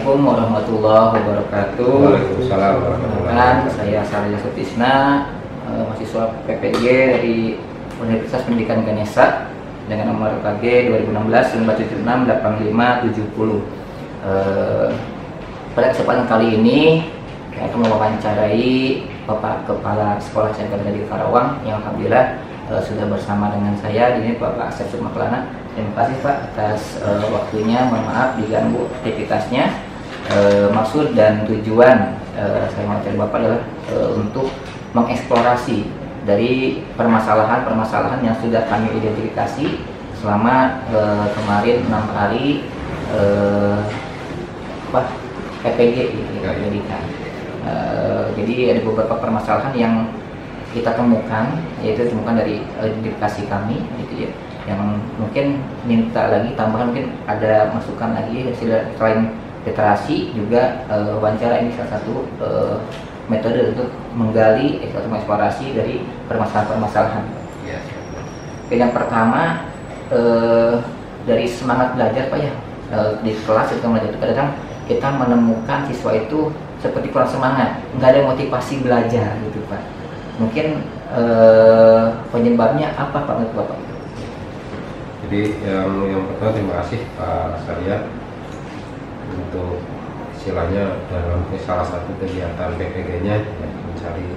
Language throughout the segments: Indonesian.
Assalamualaikum warahmatullahi wabarakatuh. Waalaikumsalam warahmatullahi wabarakatuh. Saya Sarja Sutisna, mahasiswa PPG dari Universitas Pendidikan Ganesha dengan nomor KG 2016 9768570. Pada kesempatan kali ini saya akan mewawancarai Bapak Kepala Sekolah SMK Negeri Karawang yang alhamdulillah sudah bersama dengan saya di sini, Bapak Asep Sukmaklana. Terima kasih Pak atas waktunya. Mohon maaf diganggu aktivitasnya. Maksud dan tujuan saya mewawancari Bapak adalah untuk mengeksplorasi dari permasalahan-permasalahan yang sudah kami identifikasi selama kemarin 6 hari PPG pendidikan. Jadi ada beberapa permasalahan yang kita temukan, yaitu temukan dari identifikasi kami, gitu ya. Yang mungkin minta lagi tambahan, mungkin ada masukan lagi selain literasi juga wawancara ini salah satu metode untuk menggali eksplorasi dari permasalahan-permasalahan. Yes. Yang pertama dari semangat belajar Pak ya, di kelas itu belajar itu kadang kita menemukan siswa itu seperti kurang semangat, nggak ada motivasi belajar gitu Pak. Mungkin penyebabnya apa Pak menurut Bapak? Jadi yang pertama terima kasih Pak Sarja untuk istilahnya dalam salah satu kegiatan PPG-nya ya, mencari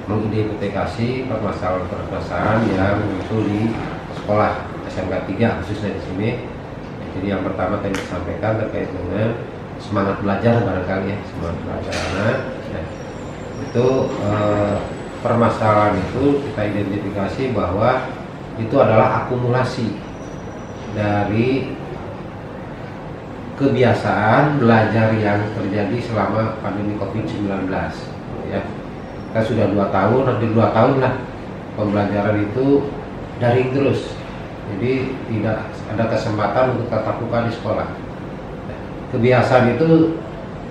mengidentifikasi permasalahan yang muncul di sekolah SMK 3 khususnya di sini. Jadi yang pertama tadi disampaikan terkait dengan semangat belajar barangkali ya, semangat belajar anak ya. Itu permasalahan itu kita identifikasi bahwa itu adalah akumulasi dari kebiasaan belajar yang terjadi selama pandemi COVID-19 ya. Kita sudah 2 tahun, hampir 2 tahun lah pembelajaran itu daring terus, jadi tidak ada kesempatan untuk tatap muka di sekolah. Kebiasaan itu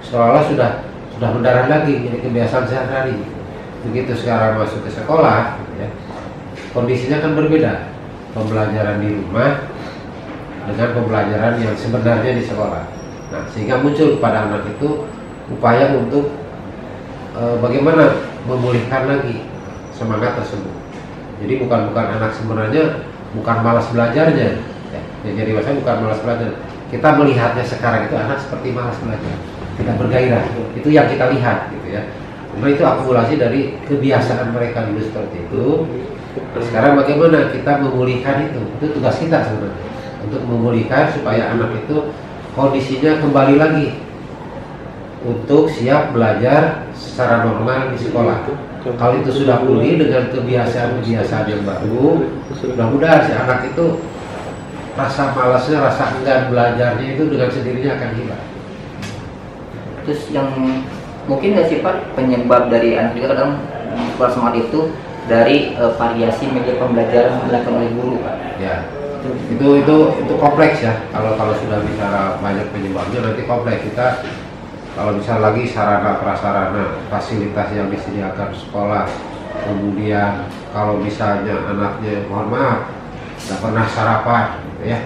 seolah-olah sudah mendarat lagi, jadi kebiasaan sehari-hari. Begitu sekarang masuk ke sekolah ya, kondisinya kan berbeda, pembelajaran di rumah dengan pembelajaran yang sebenarnya di sekolah. Nah, sehingga muncul pada anak itu upaya untuk bagaimana memulihkan lagi semangat tersebut. Jadi bukan anak sebenarnya bukan malas belajarnya ya. Jadi maksudnya bukan malas belajar. Kita melihatnya sekarang itu anak seperti malas belajar, tidak bergairah. Itu yang kita lihat gitu ya. Karena itu akumulasi dari kebiasaan mereka dulu seperti itu. Nah, sekarang bagaimana kita memulihkan itu? Itu tugas kita sebenarnya, untuk memulihkan supaya anak itu kondisinya kembali lagi untuk siap belajar secara normal di sekolah. Kalau itu sudah pulih dengan kebiasaan-kebiasaan yang baru, mudah-mudahan si anak itu rasa malasnya, rasa enggan belajarnya itu dengan sendirinya akan hilang. Terus yang mungkin nggak sih Pak penyebab dari anak juga kadang kurang semangat itu dari variasi media pembelajaran yang dilakukan oleh guru Pak? Ya. Itu kompleks ya. Kalau sudah bicara banyak penyebabnya nanti kompleks. Kita kalau bisa lagi sarana prasarana fasilitas yang disediakan sekolah, kemudian kalau misalnya anaknya mohon maaf nggak pernah sarapan gitu ya,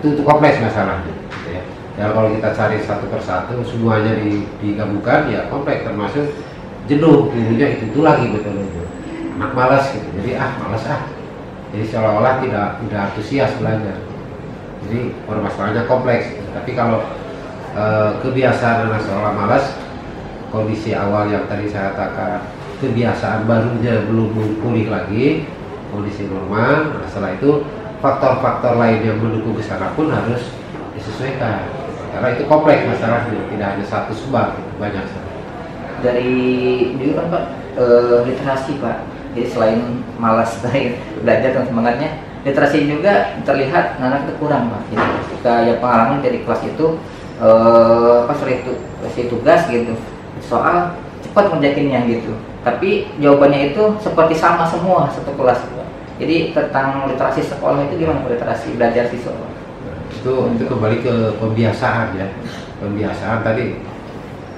itu kompleks masalahnya gitu ya. Ya kalau kita cari satu persatu semuanya digabungkan ya kompleks, termasuk jenuh gurunya itu lagi betul anak malas gitu, jadi malas jadi seolah-olah tidak antusias belajar. Jadi permasalahannya kompleks. Tapi kalau kebiasaan anak sekolah malas, kondisi awal yang tadi saya katakan, kebiasaan barunya belum pulih lagi, kondisi normal. Nah, setelah itu faktor-faktor lain yang mendukung ke sana pun harus disesuaikan. Karena itu kompleks masalahnya, tidak hanya satu sebab, banyak. Dari dulu kan Pak literasi Pak. Jadi selain malas dari belajar dan semangatnya, literasi juga terlihat anak itu kurang Pak. Jadi ketika ya pengalaman dari kelas itu kasih tugas gitu, soal cepat mengerjakannya gitu. Tapi jawabannya itu seperti sama semua satu kelas Pak. Jadi tentang literasi sekolah itu gimana Pak, literasi belajar siswa? Itu kembali ke pembiasaan ya. Pembiasaan tadi.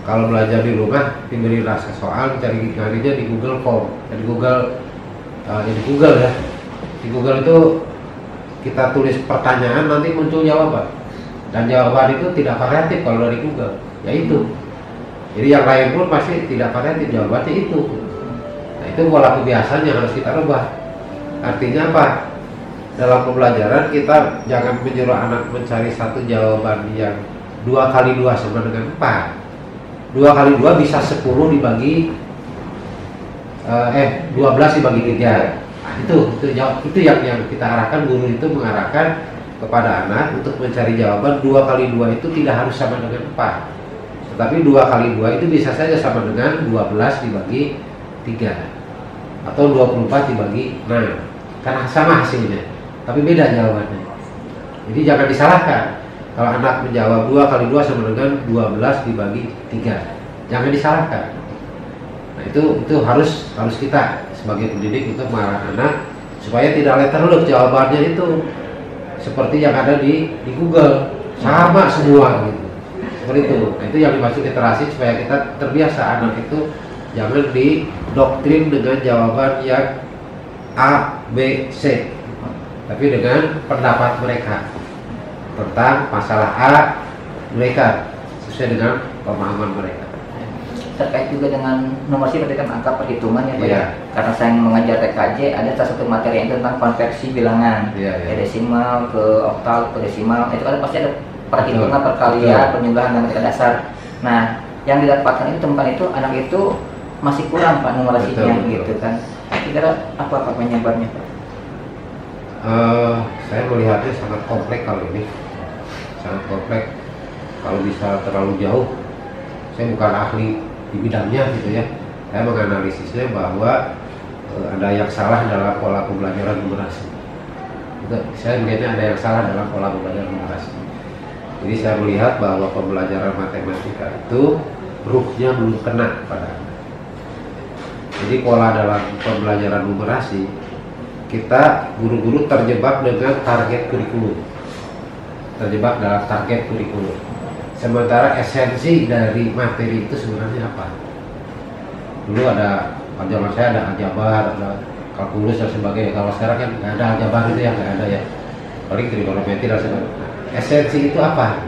Kalau belajar di rumah, diberi rasa soal, carinya di Google Form, di Google ya. Di Google itu kita tulis pertanyaan, nanti muncul jawaban. Dan jawaban itu tidak variatif kalau dari Google, yaitu. Jadi yang lain pun pasti tidak variatif, jawabannya itu. Nah, itu pola kebiasaan yang harus kita rubah. Artinya apa? Dalam pembelajaran kita jangan menyuruh anak mencari satu jawaban yang 2 kali 2 sama dengan 4. 2 kali 2 bisa 10 dibagi 12 dibagi 3. Nah, itu yang kita arahkan. Guru itu mengarahkan kepada anak untuk mencari jawaban 2 kali 2 itu tidak harus sama dengan 4. Tetapi 2 kali 2 itu bisa saja sama dengan 12 dibagi 3 atau 24 dibagi 6. Karena sama hasilnya, tapi beda jawabannya. Jadi jangan disalahkan. Kalau anak menjawab 2 kali 2 sama dengan 12 dibagi 3, jangan disalahkan. Nah, itu harus kita sebagai pendidik untuk mengarahkan anak supaya tidak letterlock jawabannya itu seperti yang ada di Google, sama semua gitu. Seperti itu. Nah, itu yang dimaksud literasi, supaya kita terbiasa anak itu jangan didoktrin dengan jawaban yang A, B, C, tapi dengan pendapat mereka tentang masalah A mereka sesuai dengan pemahaman mereka. Terkait juga dengan nomor seperti kan angka perhitungan ya Pak. Iya. Karena saya mengajar TKJ, ada salah satu materi yang tentang konversi bilangan. Iya. Desimal ke oktal ke desimal, itu kan pasti ada perhitungan, Betul. perkalian, Betul. penjumlahan matematika dasar. Nah, yang didapatkan itu temukan itu anak itu masih kurang Pak numerasinya. Betul. Gitu kan. Kira-kira apa Pak penyebabnya Pak? Saya melihatnya sangat kompleks kalau ini, sangat kompleks. Kalau bisa terlalu jauh, saya bukan ahli di bidangnya gitu ya. Saya menganalisisnya bahwa ada yang salah dalam pola pembelajaran numerasi. Saya melihatnya ada yang salah dalam pola pembelajaran numerasi. Jadi saya melihat bahwa pembelajaran matematika itu ruhnya belum kena pada anak. Jadi pola dalam pembelajaran numerasi, kita guru-guru terjebak dengan target kurikulum, terjebak dalam target kurikulum. Sementara esensi dari materi itu sebenarnya apa? Dulu ada, zaman saya ada aljabar, ada kalkulus dan sebagainya. Kalau sekarang kan nggak ada aljabar, itu yang nggak ada ya. Paling trigonometri dan sebagainya. Nah, esensi itu apa?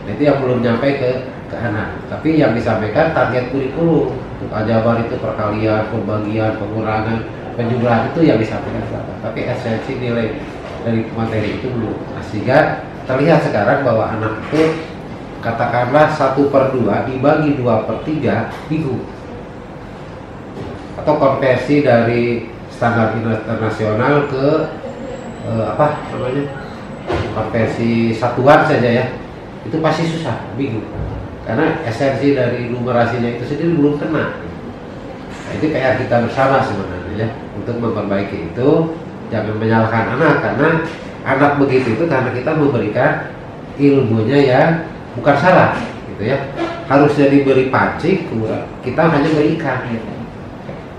Itu yang belum nyampe ke anak. Tapi yang disampaikan target kurikulum. Untuk aljabar itu perkalian, pembagian, pengurangan, penjumlahan, itu yang disampaikan ke anak. Tapi esensi nilai dari materi itu belum. Nah, sehingga terlihat sekarang bahwa anak itu katakanlah 1/2 dibagi 2/3 bingung. Atau konversi dari standar internasional ke konversi satuan saja ya, itu pasti susah, bingung, karena esensi dari numerasinya itu sendiri belum kena. Nah, itu kayak kita bersama sebenarnya ya, untuk memperbaiki itu. Jangan menyalahkan anak, karena anak begitu itu karena kita memberikan ilmunya yang bukan salah gitu ya. Harusnya diberi pancing, kita hanya beri ikan gitu.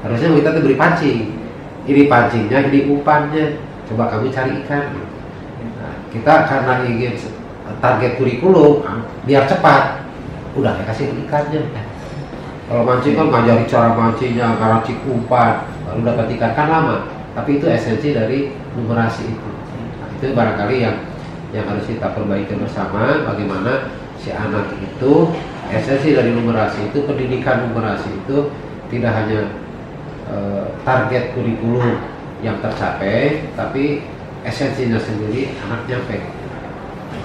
Harusnya kita diberi pancing, ini pancingnya, ini umpannya, coba kamu cari ikan. Nah, kita karena ingin target kurikulum biar cepat, udah kasih ikannya. Kalau mancing kan ngajari cara mancingnya, ngaracik umpan, baru dapat ikan kan lama. Tapi itu esensi dari numerasi itu. Nah, itu barangkali yang harus kita perbaiki bersama, bagaimana si anak itu esensi dari numerasi itu, pendidikan numerasi itu tidak hanya target kurikulum yang tercapai, tapi esensinya sendiri anak nyampe.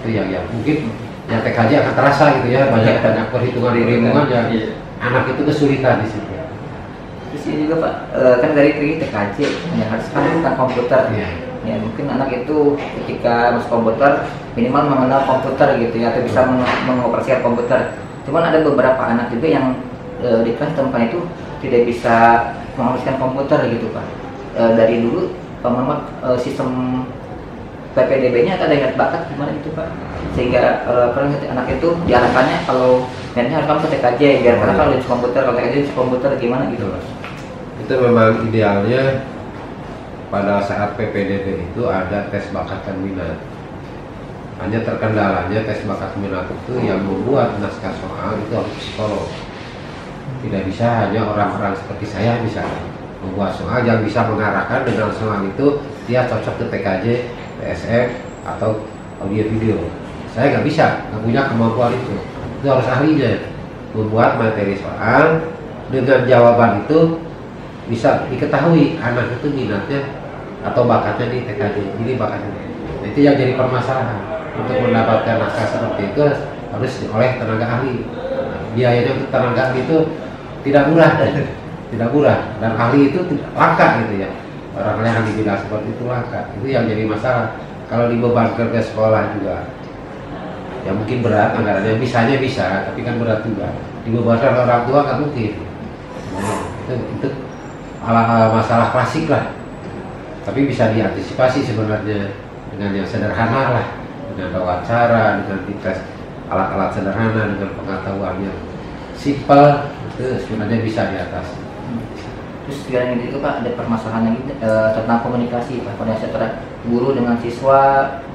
Itu yang mungkin yang TKJ akan terasa gitu ya, banyak perhitungan yang anak itu kesulitan di situ. Terus ini juga Pak, kan dari TKJ yang harus kan bukan komputer. Ya mungkin anak itu ketika masuk komputer minimal mengenal komputer gitu ya, atau bisa mengoperasikan komputer. Cuman ada beberapa anak juga yang di kelas temukan itu tidak bisa mengoperasikan komputer gitu Pak. Dari dulu Pak Muhammad, sistem PPDB-nya ada ingat bakat gimana gitu Pak, sehingga anak itu diarahkannya kalau nantinya harus kamu ke TKJ biar karena kalau di komputer, kalau TKJ di komputer gimana gitu Pak. Itu memang idealnya pada saat PPDB itu ada tes bakat dan minat. Hanya terkendalanya tes bakat minat itu yang membuat naskah soal itu harus psikolog. Tidak bisa hanya orang-orang seperti saya bisa membuat soal yang bisa mengarahkan dengan soal itu dia cocok ke TKJ, TSM atau audio video. saya nggak bisa, nggak punya kemampuan itu harus ahlinya membuat materi soal dengan jawaban itu bisa diketahui anak itu minatnya atau bakatnya di TKJ, ini bakatnya. Nah, itu yang jadi permasalahan. Untuk mendapatkan naskah seperti itu harus oleh tenaga ahli. Biayanya untuk tenaga ahli itu tidak murah, tidak murah, dan ahli itu langka gitu ya. Orang yang di bidang seperti itu langka. Itu yang jadi masalah. Kalau dibebankan ke sekolah juga, ya mungkin berat anggarannya, bisanya bisa, tapi kan berat juga. Dibebankan orang tua kan mungkin. Nah, itu masalah klasik lah. Tapi bisa diantisipasi sebenarnya dengan yang sederhana lah, dengan wawancara, dengan dites alat-alat sederhana, dengan pengetahuan yang simpel, itu sebenarnya bisa diatasi. Terus sekarang itu Pak, ada permasalahan lagi tentang komunikasi Pak, komunikasi antara guru dengan siswa,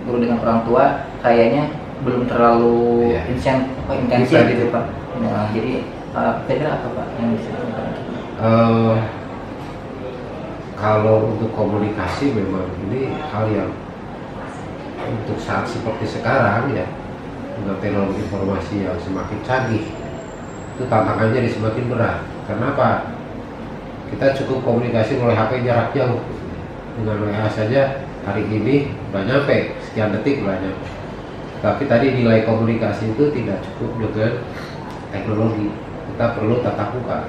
guru dengan orang tua, kayaknya belum terlalu intensif gitu Pak. Nah, jadi kira-kira apa Pak yang bisa dilakukan? Kalau untuk komunikasi memang ini hal yang untuk saat seperti sekarang ya, dengan teknologi informasi yang semakin canggih, itu tantangannya jadi semakin berat. Kenapa? Kita cukup komunikasi melalui HP jarak jauh, dengan WA saja hari ini udah nyampe, sekian detik udah nyampe. Tapi tadi nilai komunikasi itu tidak cukup dengan teknologi, kita perlu tatap muka.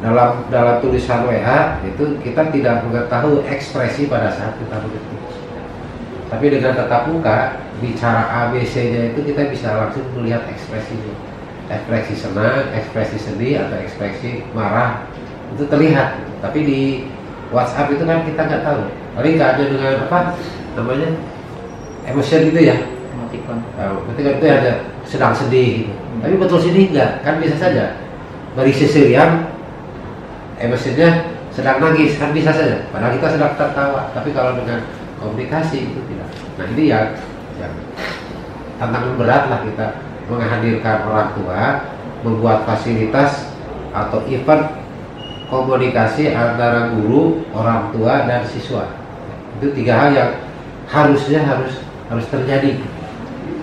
Dalam tulisan WA itu kita tidak mengetahui ekspresi pada saat kita mengetik. Tapi dengan tatap muka, bicara ABC-nya itu kita bisa langsung melihat ekspresinya. Ekspresi senang, ekspresi sedih, atau ekspresi marah, itu terlihat. Tapi di WhatsApp itu kan kita nggak tahu. Paling nggak ada dengan apa namanya emotion gitu ya. Emoticon. Emoticon itu ada sedang sedih gitu. Tapi betul sedih nggak? Kan bisa saja. Dari seserian emosinya sedang nangis, kan bisa saja. Padahal kita sedang tertawa. Tapi kalau dengan komunikasi itu tidak. Nah ini yang tantangan berat lah, kita menghadirkan orang tua, membuat fasilitas atau event komunikasi antara guru, orang tua, dan siswa. Itu tiga hal yang harusnya harus terjadi.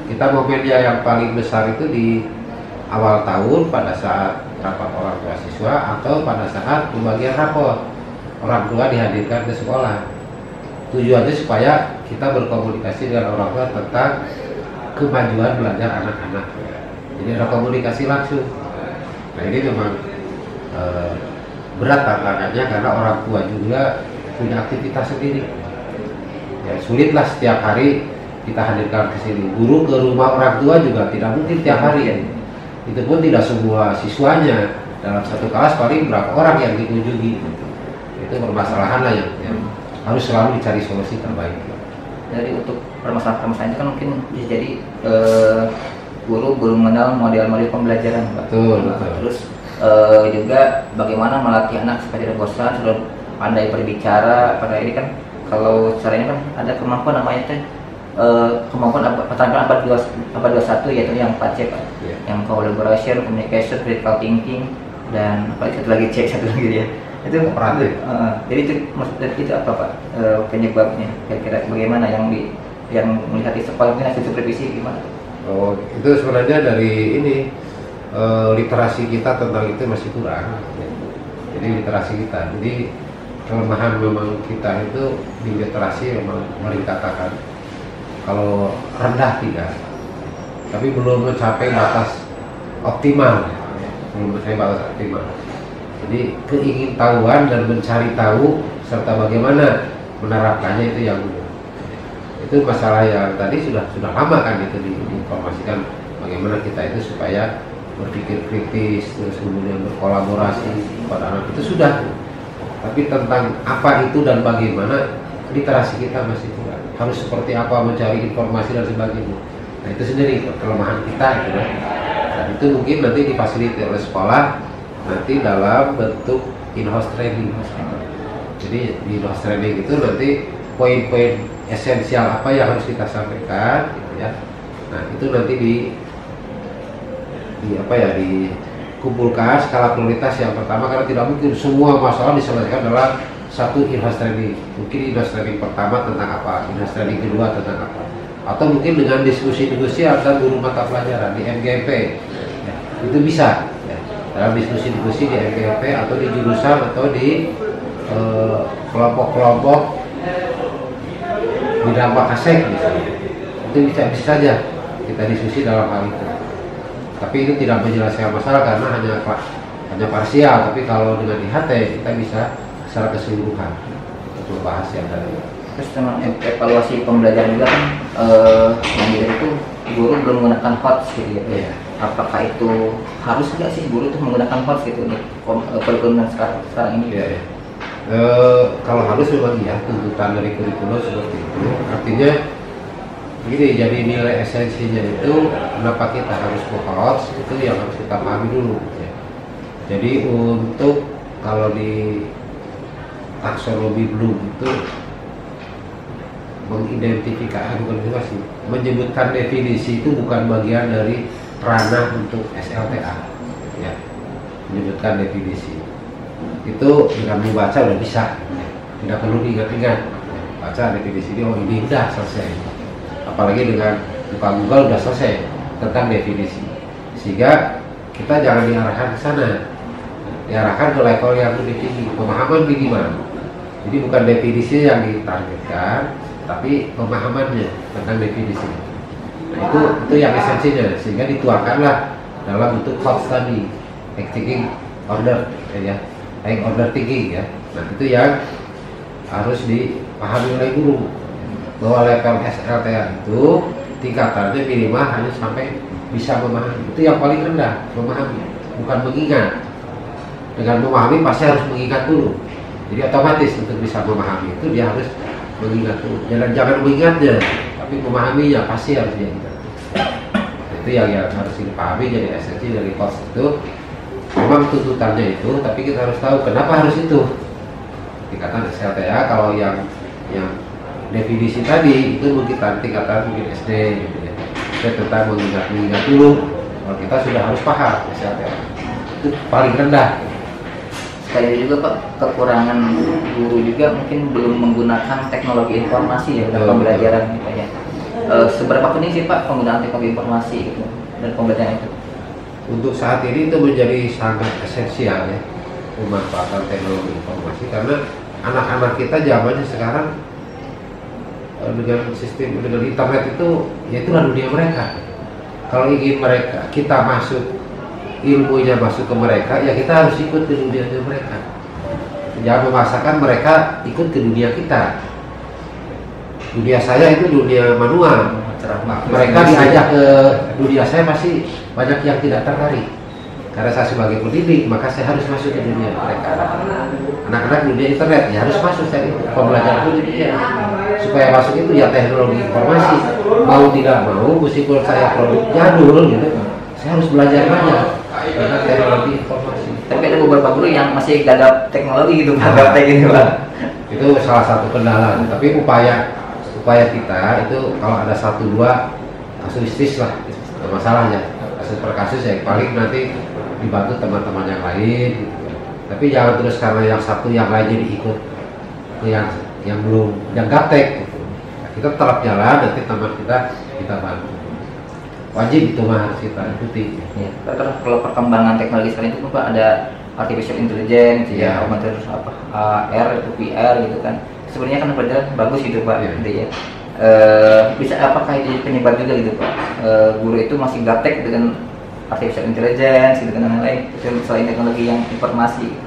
Kita momennya yang paling besar itu di awal tahun pada saat rapat orang tua siswa, atau pada saat pembagian rapor orang tua dihadirkan ke sekolah. Tujuannya supaya kita berkomunikasi dengan orang tua tentang kemajuan belajar anak-anak. Jadi ada komunikasi langsung. Nah ini memang berat tantangannya karena orang tua juga punya aktivitas sendiri. Ya sulitlah setiap hari kita hadirkan ke sini. Guru ke rumah orang tua juga tidak mungkin tiap hari ya. Itu pun tidak semua siswanya. Dalam satu kelas paling berapa orang yang dikunjungi. Itu permasalahan lah yang harus selalu dicari solusi terbaik. Dari untuk permasalahan itu kan mungkin bisa jadi guru belum mengenal model-model pembelajaran Pak. Betul. Terus juga bagaimana melatih anak supaya tidak bosan, sudah pandai berbicara. Pada ini kan kalau caranya kan ada kemampuan namanya teh kemampuan abad 21 yaitu yang 4C Pak. Yang collaboration, communication, critical thinking, dan apa satu lagi C, satu lagi dia. Itu jadi itu apa Pak penyebabnya? Kira-kira bagaimana yang melihat di sekolah, mungkin hasil supervisi gimana? Oh, itu sebenarnya dari ini literasi kita tentang itu masih kurang. Jadi literasi kita, jadi kelemahan memang kita itu di literasi memang paling katakan kalau rendah tidak, tapi belum mencapai batas optimal, Jadi keingintahuan dan mencari tahu serta bagaimana menerapkannya itu yang itu masalah yang tadi sudah lama kan itu diinformasikan bagaimana kita itu supaya berpikir kritis, terus kemudian berkolaborasi pada anak itu sudah. Tapi tentang apa itu dan bagaimana, literasi kita masih kurang. Harus seperti apa mencari informasi dan sebagainya. Nah itu sendiri kelemahan kita itu. Dan itu mungkin nanti difasilitasi oleh sekolah nanti dalam bentuk in-house training. Jadi di in-house training itu nanti poin-poin esensial apa yang harus kita sampaikan, gitu ya. Nah itu nanti dikumpulkan skala prioritas yang pertama, karena tidak mungkin semua masalah diselesaikan dalam satu in-house training. Mungkin in-house training pertama tentang apa, in-house training kedua tentang apa. atau mungkin dengan diskusi-diskusi antar guru mata pelajaran di MGP, ya, itu bisa ya. Dalam diskusi-diskusi di MGP atau di jurusan atau di kelompok-kelompok bidang Pakasek misalnya, itu bisa saja kita diskusi dalam hal itu. Tapi itu tidak menyelesaikan masalah karena hanya parsial. Tapi kalau dengan IHT kita bisa secara keseluruhan untuk membahas yang tadi. Terus dengan evaluasi pembelajaran juga kan yang itu guru belum menggunakan HOTS gitu ya. Iya. Apakah itu harus nggak sih guru itu menggunakan HOTS gitu untuk kurikulum sekarang ini? Iya, iya. Kalau harus memang ya tuntutan dari kurikulum seperti itu. Artinya begini, jadi nilai esensinya itu kenapa kita harus HOTS itu yang harus kita pahami dulu ya. Jadi untuk kalau di taksonomi Bloom itu mengidentifikasi, menyebutkan definisi itu bukan bagian dari ranah untuk SLTA ya. Menyebutkan definisi itu dengan membaca udah bisa ya. Tidak perlu diingat-ingat, baca definisi ini, oh ini udah selesai. Apalagi dengan buka Google udah selesai tentang definisi, sehingga kita jangan diarahkan ke sana, diarahkan ke level yang lebih tinggi, pemahaman minimal. Jadi bukan definisi yang ditargetkan, tapi pemahamannya tentang definisi. Nah itu yang esensinya, sehingga dituangkanlah dalam bentuk HOTS tadi, thinking order ya, order thinking ya. Nah itu yang harus dipahami oleh guru, bahwa level SLTA itu tingkatannya minimal hanya sampai bisa memahami. Itu yang paling rendah, memahami, bukan mengingat. Dengan memahami pasti harus mengingat dulu. Jadi otomatis untuk bisa memahami itu dia harus mengingat dulu. Jangan mengingatnya, tapi memahaminya pasti harus dia ingat. Itu yang harus dipahami. Jadi esensi dari HOTS itu memang tuntutannya itu, tapi kita harus tahu kenapa harus itu. Tingkatan SLTA kalau yang definisi tadi itu mungkin tingkatan mungkin SD gitu ya. Kita tentang mengingat dulu. Kalau kita sudah harus paham SLTA itu paling rendah. Sekali juga Pak, kekurangan guru juga mungkin belum menggunakan teknologi informasi ya dalam pembelajaran gitu ya. Seberapa penting sih Pak penggunaan teknologi informasi gitu dan pembelajaran itu? Untuk saat ini itu menjadi sangat esensial ya, pemanfaatan teknologi informasi, karena anak-anak kita zamannya sekarang dengan sistem, dengan internet itu, ya itulah dunia mereka. Kalau ingin kita masuk, ilmunya masuk ke mereka, ya kita harus ikut ke dunianya mereka. Jangan memaksakan mereka ikut ke dunia kita. Dunia saya itu dunia manual. Mereka diajak ke dunia saya pasti banyak yang tidak tertarik. Karena saya sebagai pendidik, maka saya harus masuk ke dunia mereka. Anak-anak dunia internet, ya harus masuk saya pembelajaran dunia. Supaya masuk itu ya teknologi informasi. Mau tidak mau, meskipun saya produk jadul gitu, saya harus belajar banyak tentang teknologi informasi. Tapi ada beberapa guru yang masih gak ada teknologi gitu, Pak, gitu Pak. Itu salah satu kendala. Tapi upaya kita itu kalau ada 1-2 kasuistis lah, masalahnya kasus per kasus ya paling nanti dibantu teman-teman yang lain gitu. Tapi jangan terus karena yang satu yang lain jadi ikut yang belum, yang gaptek gitu. Nah, kita tetap jalan, nanti teman kita bantu. Wajib itu mah harus kita ikuti. Ya, terus kalau perkembangan teknologi sekarang itu Pak ada artificial intelligence ya, terus apa AR itu VR gitu kan. Sebenarnya kan benar bagus gitu Pak, gitu ya. Bisa apakah itu penyebab juga gitu Pak? Guru itu masih gaptek dengan artificial intelligence gitu kan, dan lain-lain selain teknologi yang informasi.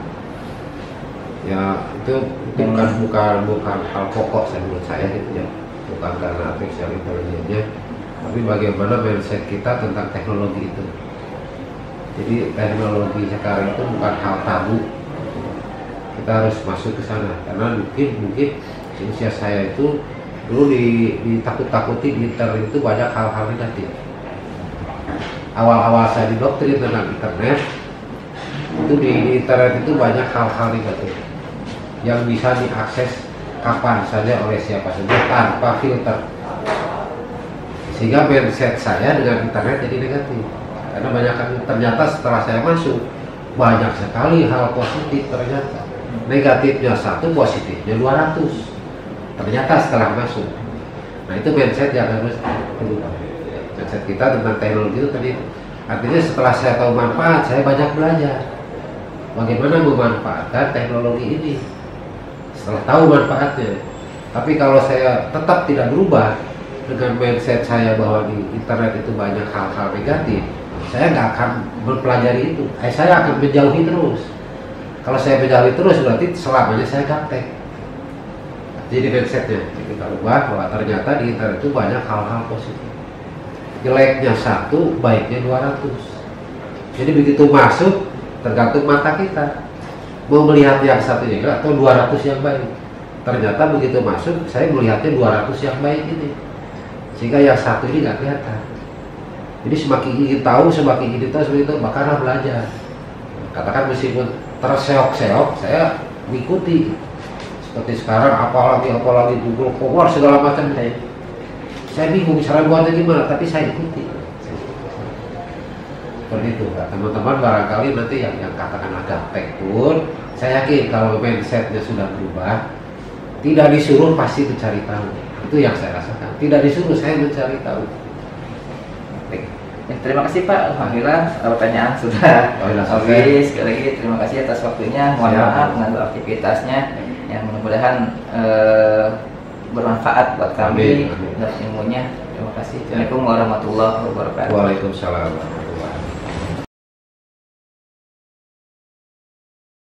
Ya itu bukan hal pokok menurut saya gitu ya, bukan karena artificial intelligence, tapi bagaimana mindset kita tentang teknologi itu. Jadi teknologi sekarang itu bukan hal tabu, kita harus masuk ke sana. Karena mungkin usia saya itu dulu ditakut-takuti di internet itu banyak hal-hal negatif. Awal-awal saya didoktrin tentang internet itu di internet itu banyak hal-hal negatif yang bisa diakses kapan saja oleh siapa saja tanpa filter, sehingga mindset saya dengan internet jadi negatif. Karena ternyata setelah saya masuk banyak sekali hal positif, ternyata negatifnya 1, positifnya 200 ternyata setelah masuk. Nah itu mindset yang harus berubah. Mindset kita tentang teknologi itu tadi. Artinya setelah saya tahu manfaat, saya banyak belajar bagaimana memanfaatkan teknologi ini. Setelah tahu manfaatnya, tapi kalau saya tetap tidak berubah dengan mindset saya bahwa di internet itu banyak hal-hal negatif, saya nggak akan mempelajari itu. Saya akan menjauhi terus. Kalau saya menjauhi terus berarti selamanya saya gaptek. Jadi mindsetnya kita ubah bahwa ternyata di internet itu banyak hal-hal positif. Jeleknya 1, baiknya 200. Jadi begitu masuk tergantung mata kita mau melihat yang satu juga atau 200 yang baik. Ternyata begitu masuk saya melihatnya 200 yang baik ini, sehingga yang satu ini nggak kelihatan. Jadi semakin ingin tahu, semakin ingin tahu, seperti itu makanya belajar. Katakan meskipun terseok-seok, saya mengikuti. Seperti sekarang apalagi Google Power segala macam, saya bingung cara buatnya gimana, tapi saya ikuti. Seperti itu, nah, teman-teman barangkali nanti yang katakan gaptek pun, saya yakin kalau mindsetnya sudah berubah, tidak disuruh pasti mencari tahu. Itu yang saya rasakan. Tidak disuruh saya mencari tahu. Ya, terima kasih Pak. Alhamdulillah pertanyaan sudah habis. Sekali lagi terima kasih atas waktunya. Mohon maaf mengganggu aktivitasnya. Yang mudah-mudahan bermanfaat buat kami dan ilmunya. Terima kasih. Assalamualaikum warahmatullahi wabarakatuh. Waalaikumsalam.